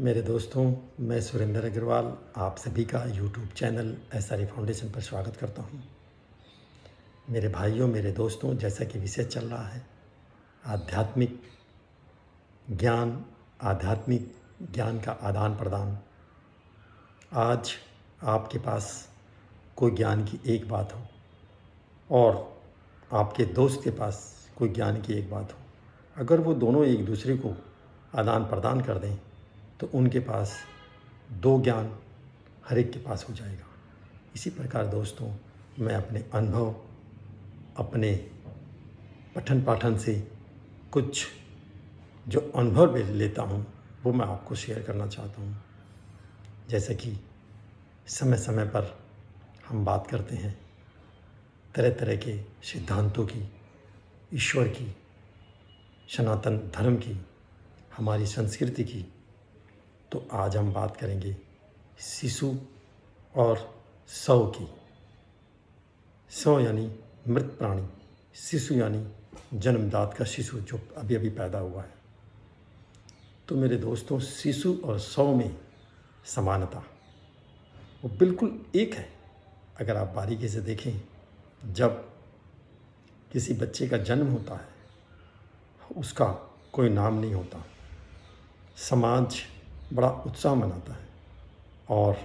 मेरे दोस्तों, मैं सुरेंद्र अग्रवाल आप सभी का यूट्यूब चैनल एसआरए फाउंडेशन पर स्वागत करता हूं। मेरे भाइयों, मेरे दोस्तों, जैसा कि विषय चल रहा है आध्यात्मिक ज्ञान, आध्यात्मिक ज्ञान का आदान प्रदान। आज आपके पास कोई ज्ञान की एक बात हो और आपके दोस्त के पास कोई ज्ञान की एक बात हो, अगर वो दोनों एक दूसरे को आदान प्रदान कर दें तो उनके पास दो ज्ञान हर एक के पास हो जाएगा। इसी प्रकार दोस्तों, मैं अपने अनुभव, अपने पठन पाठन से कुछ जो अनुभव लेता हूँ वो मैं आपको शेयर करना चाहता हूँ। जैसे कि समय समय पर हम बात करते हैं तरह तरह के सिद्धांतों की, ईश्वर की, सनातन धर्म की, हमारी संस्कृति की। तो आज हम बात करेंगे शिशु और शव की। शव यानी मृत प्राणी, शिशु यानी जन्मदात का शिशु जो अभी अभी पैदा हुआ है। तो मेरे दोस्तों, शिशु और शव में समानता वो बिल्कुल एक है। अगर आप बारीकी से देखें, जब किसी बच्चे का जन्म होता है उसका कोई नाम नहीं होता। समाज बड़ा उत्साह मनाता है और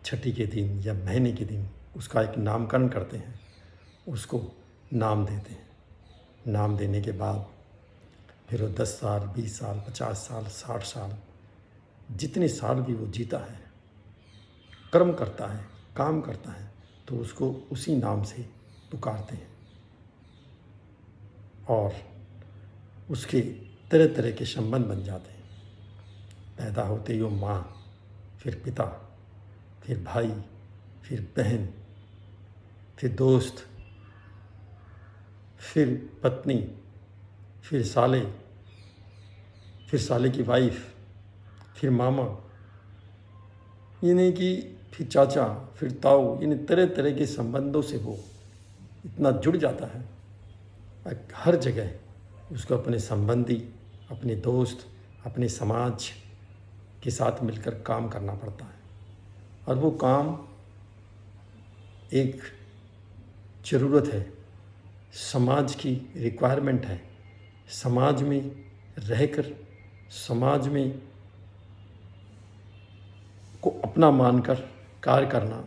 छठी के दिन या महीने के दिन उसका एक नामकरण करते हैं, उसको नाम देते हैं। नाम देने के बाद फिर वो 10 साल, 20 साल, 50 साल, 60 साल, जितने साल भी वो जीता है, कर्म करता है, काम करता है, तो उसको उसी नाम से पुकारते हैं और उसके तरह तरह के संबंध बन जाते हैं। पैदा होते ही वो माँ, फिर पिता, फिर भाई, फिर बहन, फिर दोस्त, फिर पत्नी, फिर साले, फिर साले की वाइफ, फिर मामा, यानी कि फिर चाचा, फिर ताऊ, यानी तरह तरह के संबंधों से वो इतना जुड़ जाता है। हर जगह उसको अपने संबंधी, अपने दोस्त, अपने समाज के साथ मिलकर काम करना पड़ता है और वो काम एक ज़रूरत है, समाज की रिक्वायरमेंट है। समाज में रहकर, समाज में को अपना मानकर कार्य करना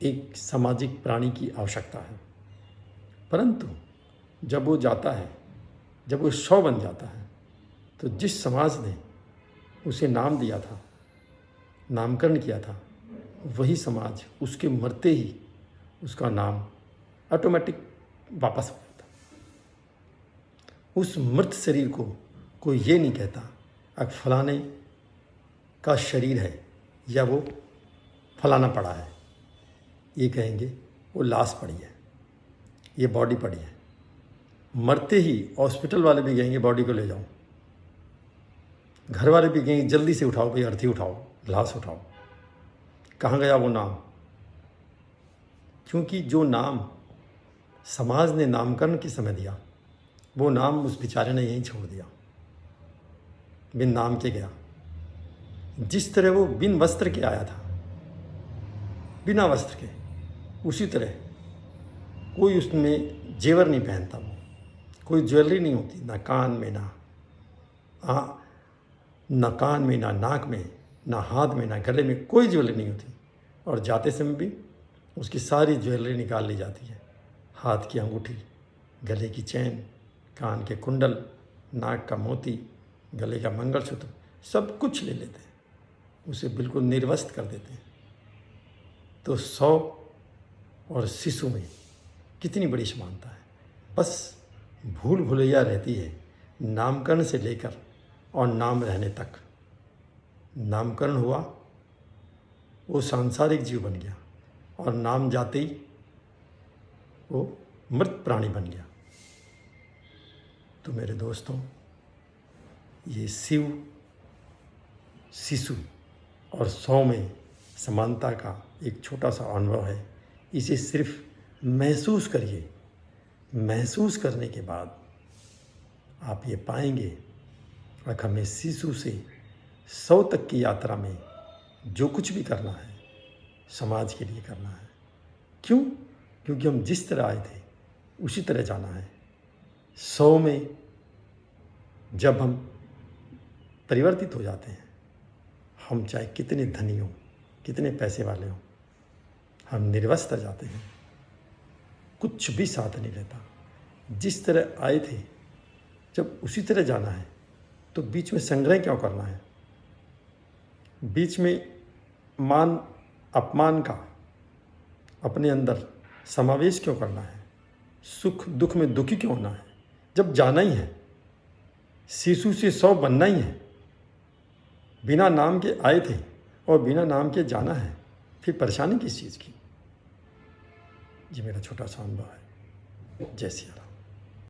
एक सामाजिक प्राणी की आवश्यकता है। परंतु जब वो जाता है, जब वो शव बन जाता है, तो जिस समाज ने उसे नाम दिया था, नामकरण किया था, वही समाज उसके मरते ही उसका नाम ऑटोमेटिक वापस हो जाता। उस मृत शरीर को कोई ये नहीं कहता अब फलाने का शरीर है या वो फलाना पड़ा है। ये कहेंगे वो लाश पड़ी है, ये बॉडी पड़ी है। मरते ही हॉस्पिटल वाले भी कहेंगे बॉडी को ले जाओ, घर वाले भी कहेंगे जल्दी से उठाओ भाई, अर्थी उठाओ, लाश उठाओ। कहाँ गया वो नाम? क्योंकि जो नाम समाज ने नामकरण के समय दिया, वो नाम उस बेचारे ने यहीं छोड़ दिया, बिन नाम के गया। जिस तरह वो बिन वस्त्र के आया था, बिना वस्त्र के, उसी तरह कोई उसमें जेवर नहीं पहनता, वो कोई ज्वेलरी नहीं होती, ना कान में, ना कान में, ना नाक में, ना हाथ में, ना गले में, कोई ज्वेलरी नहीं होती। और जाते समय भी उसकी सारी ज्वेलरी निकाल ली जाती है। हाथ की अंगूठी, गले की चैन, कान के कुंडल, नाक का मोती, गले का मंगलसूत्र, सब कुछ ले लेते हैं, उसे बिल्कुल निर्वस्त्र कर देते हैं। तो शव और शिशु में कितनी बड़ी समानता है। बस भूल भुलैया रहती है नामकरण से लेकर और नाम रहने तक। नामकरण हुआ, वो सांसारिक जीव बन गया और नाम जाते ही वो मृत प्राणी बन गया। तो मेरे दोस्तों, ये शिव, शिशु और शव में समानता का एक छोटा सा अनुभव है। इसे सिर्फ महसूस करिए। महसूस करने के बाद आप ये पाएंगे, अगर हमें शिशु से 100 तक की यात्रा में जो कुछ भी करना है समाज के लिए करना है। क्यों? क्योंकि हम जिस तरह आए थे उसी तरह जाना है। 100 में जब हम परिवर्तित हो जाते हैं, हम चाहे कितने धनी हों, कितने पैसे वाले हों, हम निर्वस्त्र जाते हैं, कुछ भी साथ नहीं रहता। जिस तरह आए थे जब उसी तरह जाना है तो बीच में संग्रह क्यों करना है? बीच में मान अपमान का अपने अंदर समावेश क्यों करना है? सुख दुख में दुखी क्यों होना है? जब जाना ही है, शिशु से 100 बनना ही है। बिना नाम के आए थे और बिना नाम के जाना है, फिर परेशानी किस चीज़ की? ये मेरा छोटा सा अनुभव है। जय सिया राम।